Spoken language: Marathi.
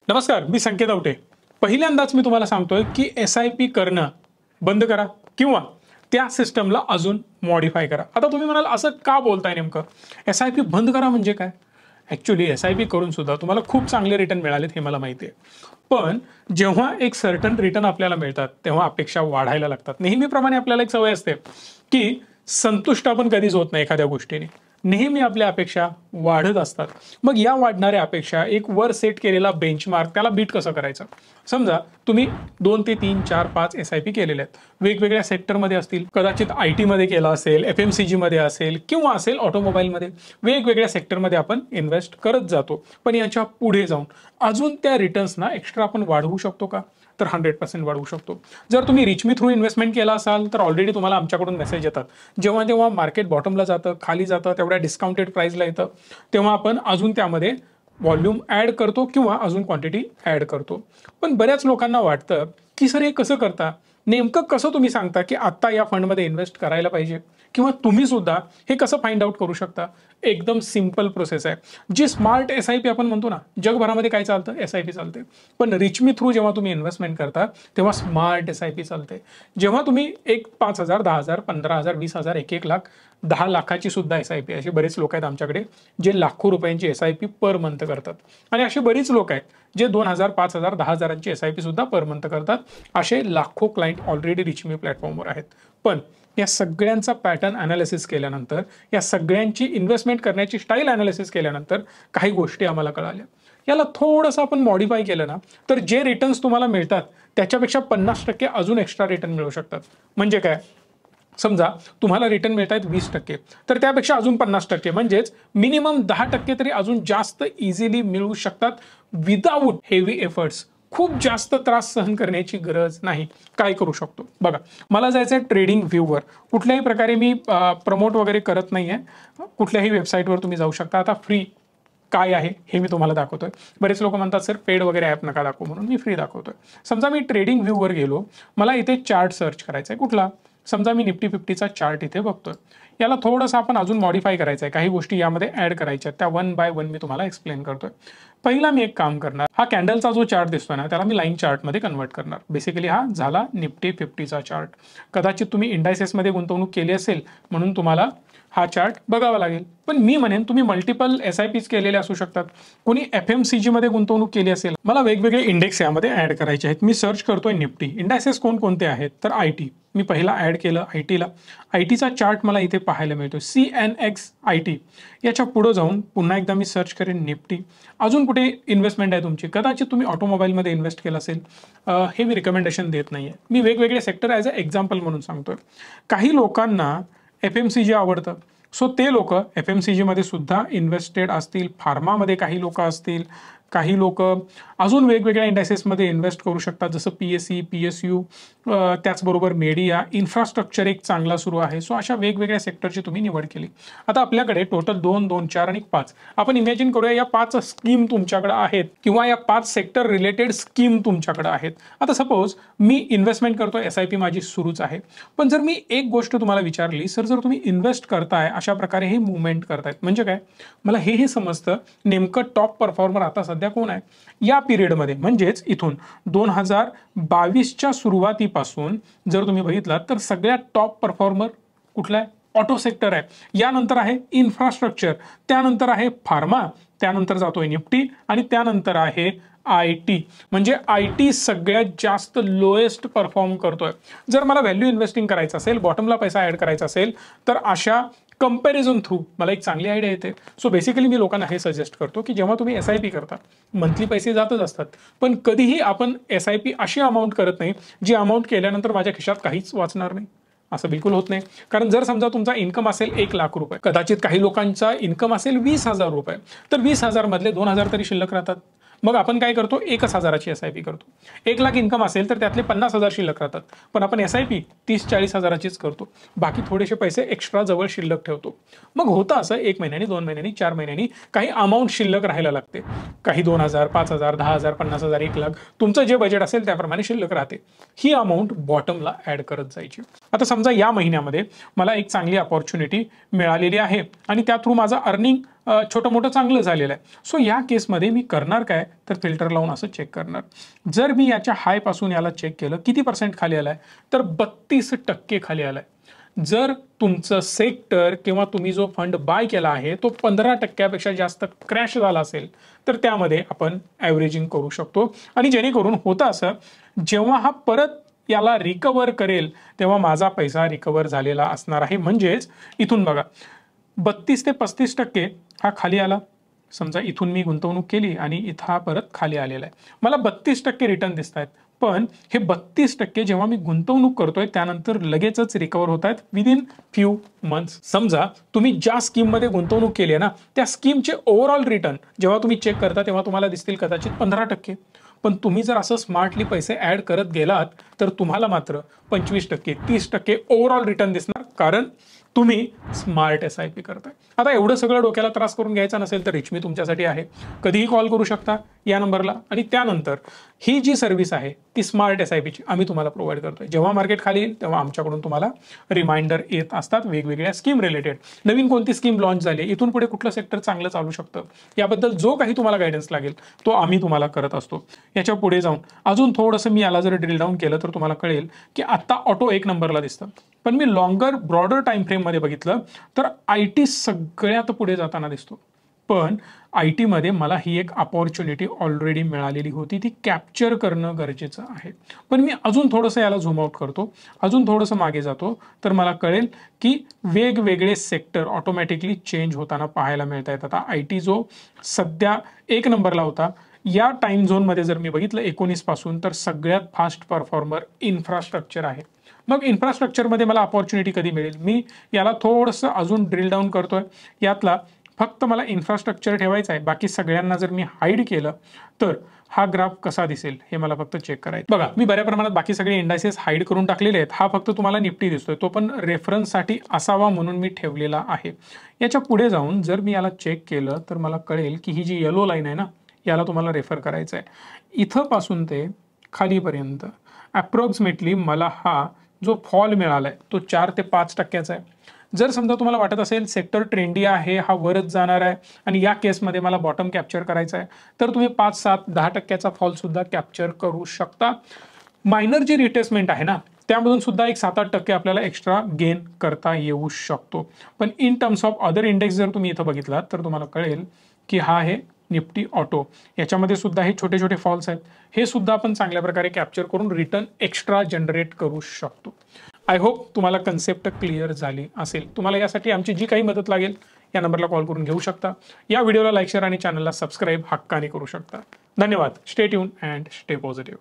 नमस्कार, मी संकेत आवटे. पहिल्यांदाच मी तुम्हाला सांगतोय की SIP करणं बंद करा किंवा त्या सिस्टमला अजून मॉडिफाय करा. आता तुम्ही म्हणाल असं का बोलताय नेमकं? SIP बंद करा म्हणजे काय? ॲक्च्युअली SIP करून सुद्धा तुम्हाला खूप चांगले रिटर्न मिळालेत हे मला माहिती आहे. पण जेव्हा एक सर्टन रिटर्न आपल्याला मिळतात तेव्हा अपेक्षा वाढायला लागतात. नेहमीप्रमाणे आपल्याला एक सवय असते की संतुष्ट आपण कधीच होत नाही एखाद्या गोष्टीने. नेहमी आपल्या अपेक्षा वाढत असतात. मग या वाढणाऱ्या अपेक्षा एक वर सेट केलेला बेंचमार्क त्याला बीट कसं करायचं? समजा तुम्ही 2 ते 3, 4, 5 SIP केलेले आहेत. वेगवेगळ्या सेक्टरमध्ये असतील. कदाचित IT मध्ये केला असेल, FMCG मध्ये असेल किंवा असेल ऑटोमोबाईलमध्ये. वेगवेगळ्या सेक्टरमध्ये आपण इन्व्हेस्ट करत जातो. पण याच्या पुढे जाऊन अजून त्या रिटर्न्सना एक्स्ट्रा आपण वाढवू शकतो का? तर 100% वाढवू शकतो. जर तुम्ही रिच मी थ्रू इन्व्हेस्टमेंट केला असाल तर ऑलरेडी तुम्हाला आमच्याकडून मेसेज येतात. जेव्हा जेव्हा मार्केट बॉटमला जातं, खाली जातं, तेवढ्या डिस्काउंटेड प्राईसला येतं, तेव्हा आपण अजून त्यामध्ये व्हॉल्यूम ॲड करतो किंवा अजून क्वांटिटी ॲड करतो. पण बऱ्याच लोकांना वाटतं की सर हे कसं करता? नेमकं कसं तुम्ही सांगता की आत्ता या फंडमध्ये इन्व्हेस्ट करायला पाहिजे किंवा तुम्ही सुद्धा हे कसं फाइंड आउट करू शकता? एकदम सिंपल प्रोसेस आहे. जी स्मार्ट SIP आपण म्हणतो ना, जगभरामध्ये काय चालतं? SIP चालते. पण रिच मी थ्रू जेव्हा तुम्ही इन्व्हेस्टमेंट करता तेव्हा स्मार्ट SIP चालते. जेव्हा तुम्ही एक 5,000, 10,000, 15,000, 20,000, 1-1 लाख, 10 लाखाची सुद्धा SIP, असे बरेच लोक आहेत आमच्याकडे जे लाखो रुपयांची SIP पर मंथ करतात. आणि असे बरीच लोक आहेत जे 2,000, 5,000, 10,000ची SIP सुद्धा पर मंथ करतात. असे लाखो क्लायंट ऑलरेडी रिच मी प्लॅटफॉर्मवर आहेत. पण या सगळ्यांचा पॅटर्न अनालिसिस केल्यानंतर, या सगळ्यांची इन्व्हेस्टमेंट करण्याची स्टाईल अनालिसिस केल्यानंतर काही गोष्टी आम्हाला कळाल्या. याला थोडंसं आपण मॉडिफाय केलं ना, तर जे रिटर्न्स तुम्हाला मिळतात त्याच्यापेक्षा 50% अजून एक्स्ट्रा रिटर्न मिळू शकतात. म्हणजे काय? समजा तुम्हाला रिटर्न मिळत आहेत 20%, तर त्यापेक्षा अजून 50%, म्हणजेच मिनिमम 10% तरी अजून जास्त इझिली मिळू शकतात विदाऊट हेवी एफर्ट्स. खूप जास्त त्रास सहन करण्याची गरज नाही. काय करू शकतो? बघा, मला जायचं आहे ट्रेडिंग व्ह्यूवर. कुठल्याही प्रकारे मी प्रमोट वगैरे करत नाही आहे. कुठल्याही वेबसाईटवर तुम्ही जाऊ शकता. आता फ्री काय आहे हे मी तुम्हाला दाखवतोय. बरेच लोक म्हणतात सर पेड वगैरे ॲप नका दाखवू, म्हणून मी फ्री दाखवतोय. समजा मी ट्रेडिंग व्ह्यूवर गेलो, मला इथे चार्ट सर्च करायचा आहे. कुठला? समजा मी निफ्टी 50चा चार्ट इथे बघतोय. याला थोडंसं आपण अजून मॉडिफाय करायचं आहे. काही गोष्टी यामध्ये ॲड करायच्या आहेत. त्या 1 बाय 1 मी तुम्हाला एक्सप्लेन करतोय. पहिला मी एक काम करणार, हा कॅन्डलचा जो चार्ट दिसतोय ना त्याला मी लाईन चार्टमध्ये कन्वर्ट करणार. बेसिकली हा झाला निफ्टी 50चा चार्ट. कदाचित तुम्ही इंडायसेसमध्ये गुंतवणूक केली असेल म्हणून तुम्हाला हा चार्ट बघावा लागेल. पण मी म्हणेन तुम्ही मल्टिपल SIPs केलेले असू शकतात. कोणी FMCG मध्ये गुंतवणूक केली असेल. मला वेगवेगळे इंडेक्स यामध्ये ॲड करायचे आहेत. मी सर्च करतोय निफ्टी. इंडायसेस कोणकोणते आहेत? तर IT. मी पहिला ॲड केलं ITला. ITचा चार्ट मला इथे पाहायला मिळतो. CNX IT. याच्या पुढे जाऊन पुन्हा एकदा मी सर्च करेन निफ्टी. अजून कुठे इन्व्हेस्टमेंट आहे तुमची? कदाचित तुम्ही ऑटोमोबाईलमध्ये इन्व्हेस्ट केलं असेल. हे मी रिकमेंडेशन देत नाही आहे. मी वेगवेगळे सेक्टर ॲज अ एक्झाम्पल म्हणून सांगतोय. काही लोकांना FMCG आवडतं. सो ते लोक FMCG मध्ये सुद्धा इन्व्हेस्टेड असतील. फार्मामध्ये काही लोक असतील. काही लोक अजून वेगवेगळ्या इंडायसेसमध्ये इन्व्हेस्ट करू शकतात, जसं PSE, PSU, त्याचबरोबर मेडिया. इन्फ्रास्ट्रक्चर एक चांगला सुरू आहे. सो अशा वेगवेगळ्या सेक्टरची तुम्ही निवड केली. आता आपल्याकडे टोटल 2, 2, 4 आणि 5. आपण इमॅजिन करूया या 5 स्कीम तुमच्याकडे आहेत किंवा या 5 सेक्टर रिलेटेड स्कीम तुमच्याकडे आहेत. आता सपोज मी इन्व्हेस्टमेंट करतोय, SIP माझी सुरूच आहे. पण जर मी एक गोष्ट तुम्हाला विचारली, सर जर तुम्ही इन्व्हेस्ट करताय अशा प्रकारे हे मुवमेंट करतायत म्हणजे काय? मला हे समजतं नेमकं टॉप परफॉर्मर आता सध्या कोण आहे या पिरियडमध्ये. म्हणजेच इथून 2022च्या सुरुवातीपासून जर तुम्ही बघितलात तर सगळ्यात टॉप परफॉर्मर कुठला आहे? ऑटो सेक्टर आहे. यानंतर आहे इन्फ्रास्ट्रक्चर, त्यानंतर आहे फार्मा, त्यानंतर जातोय निफ्टी आणि त्यानंतर आहे IT. म्हणजे IT सगळ्यात जास्त लोएस्ट परफॉर्म करतोय. जर मला व्हॅल्यू इन्व्हेस्टिंग करायचं असेल, बॉटमला पैसा ॲड करायचा असेल, तर अशा कंपॅरिझन थ्रू मला एक चांगली आयडिया येते. सो बेसिकली मी लोकांना हे सजेस्ट करतो की जेव्हा तुम्ही SIP करता, मंथली पैसे जातच असतात, पण कधीही आपण SIP अशी अमाऊंट करत नाही जी अमाऊंट केल्यानंतर माझ्या खिशात काहीच वाचणार नाही. असं बिलकुल होत नाही. कारण जर समजा तुमचा इन्कम असेल 1 लाख रुपये, कदाचित काही लोकांचा इन्कम असेल 20,000 रुपये, तर 20,000 मधले 2,000 तरी शिल्लक राहतात. मग आपण काय करतो? 1,000ची SIP करतो. 1 लाख इन्कम असेल तर त्यातले 50,000 शिल्लक राहतात. पण आपण SIP 30-40 हजाराचीच करतो. बाकी थोडेसे पैसे एक्स्ट्रा जवळ शिल्लक ठेवतो. मग होतं असं 1 महिन्यानी, 2 महिन्यानी, 4 महिन्यानी काही अमाऊंट शिल्लक राहायला लागते. काही 2,000, 5,000, 10,000, 50,000, 1 लाख, तुमचं जे बजेट असेल त्याप्रमाणे शिल्लक राहते. ही अमाऊंट बॉटमला ॲड करत जायची. आता समजा या महिन्यामध्ये मला एक चांगली अपॉर्च्युनिटी मिळालेली आहे आणि त्या थ्रू माझं अर्निंग छोटं मोठं चांगलं झालेलं आहे. सो या केसमध्ये मी करणार काय तर फिल्टर लावून असं चेक करणार. जर मी याच्या हायपासून याला चेक केलं किती % खाली आलाय तर 32% खाली आलाय. जर तुमचं सेक्टर किंवा तुम्ही जो फंड बाय केला आहे तो 15% जास्त क्रॅश झाला असेल तर त्यामध्ये आपण ॲव्हरेजिंग करू शकतो. आणि जेणेकरून होतं असं, जेव्हा हा परत याला रिकवर करेल तेव्हा माझा पैसा रिकवर झालेला असणार आहे. म्हणजेच इथून बघा 32 ते 35% हा खाली आला. समजा इथून मी गुंतवणूक केली आणि इथं हा परत खाली आलेला आहे. मला 32% रिटर्न दिसत आहेत. पण हे 32% जेव्हा मी गुंतवणूक करतोय त्यानंतर लगेचच रिकवर होत आहेत विदिन फ्यू मंथ्स. समजा तुम्ही ज्या स्कीममध्ये गुंतवणूक केली आहे ना त्या स्कीमचे ओव्हरऑल रिटर्न जेव्हा तुम्ही चेक करता तेव्हा तुम्हाला दिसतील कदाचित 15%. पण तुम्ही जर असं स्मार्टली पैसे ॲड करत गेलात तर तुम्हाला मात्र 25%, 30% ओव्हरऑल रिटर्न दिसणार, कारण तुम्ही स्मार्ट SIP करताय. आता एवढं सगळं डोक्याला त्रास करून घ्यायचा नसेल तर रिचमी तुमच्यासाठी आहे. कधीही कॉल करू शकता या नंबरला. आणि त्यानंतर ही जी सर्व्हिस आहे ती स्मार्ट SIPची आम्ही तुम्हाला प्रोव्हाइड करतोय. जेव्हा मार्केट खाली येईल तेव्हा आमच्याकडून तुम्हाला रिमाइंडर येत असतात वेगवेगळ्या स्कीम रिलेटेड. नवीन कोणती स्कीम लॉन्च झाली, इथून पुढे कुठलं सेक्टर चांगलं चालू शकतं, याबद्दल जो काही तुम्हाला गायडन्स लागेल तो आम्ही तुम्हाला करत असतो. याच्या पुढे जाऊन अजून थोडंसं मी याला जर ड्रिल डाऊन केलं तर तुम्हाला कळेल की आता ऑटो 1 नंबरला दिसतं. पण मी लॉंगर ब्रॉडर टाइम फ्रेममध्ये बघितलं तर IT सगळ्यात पुढे जाताना दिसतो. पण IT मध्ये मला ही एक अपॉर्च्युनिटी ऑलरेडी मिळालेली होती, ती कॅप्चर करणं गरजेचं आहे. पण मी अजून थोडंसं याला झूम आउट करतो, अजून थोडंसं मागे जातो तर मला कळेल की वेगवेगळे सेक्टर ऑटोमॅटिकली चेंज होताना पाहायला मिळत आहेत. आता IT जो सध्या 1 नंबरला होता या टाइम झोनमध्ये जर मी बघितलं 19 पासून तर सगळ्यात फास्ट परफॉर्मर इन्फ्रास्ट्रक्चर आहे. मग इन्फ्रास्ट्रक्चरमध्ये मला अपॉर्च्युनिटी कधी मिळेल, मी याला थोडंसं अजून ड्रिल डाऊन करतोय. यातला फक्त मला इन्फ्रास्ट्रक्चर ठेवायचं आहे, बाकी सगळ्यांना जर मी हाईड केलं तर हा ग्राफ कसा दिसेल हे मला फक्त चेक करायचं. बघा मी बऱ्या प्रमाणात बाकी सगळे इंडायसेस हाईड करून टाकलेले आहेत. हा फक्त तुम्हाला निफ्टी दिसतोय, तो पण रेफरन्ससाठी असावा म्हणून मी ठेवलेला आहे. याच्या पुढे जाऊन जर मी याला चेक केलं तर मला कळेल की ही जी येलो लाईन आहे ना याला तुम्हाला रेफर करायचं आहे. इथं पासून ते खालीपर्यंत अप्रॉक्सिमेटली मला हा जो फॉल मिळालाय तो 4 ते 5% आहे. जर समजा तुम्हाला वाटत असेल सेक्टर ट्रेंडी आहे, हा वरच जाणार आहे आणि या केसमध्ये मला बॉटम कॅप्चर करायचा आहे तर तुम्ही 5, 7, 10% फॉल सुद्धा कॅप्चर करू शकता. मायनर जी रिटेसमेंट आहे ना त्यामधून सुद्धा एक 7-8% आपल्याला एक्स्ट्रा गेन करता येऊ शकतो. पण in terms of other index जर तुम्ही इथं बघितलात तर तुम्हाला कळेल की हा आहे निफ्टी ऑटो. याच्यामध्ये सुद्धा हे छोटे छोटे फॉल्स आहेत, हे सुद्धा आपण चांगल्या प्रकारे कॅप्चर करून रिटर्न एक्स्ट्रा जनरेट करू शकतो. आय होप तुम्हाला कन्सेप्ट क्लिअर झाली असेल. तुम्हाला यासाठी आमची जी काही मदत लागेल या नंबरला कॉल करून घेऊ शकता. या व्हिडिओला लाईक, शेअर आणि चॅनलला सबस्क्राईब हक्काने करू शकता. धन्यवाद. Stay tune and stay positive.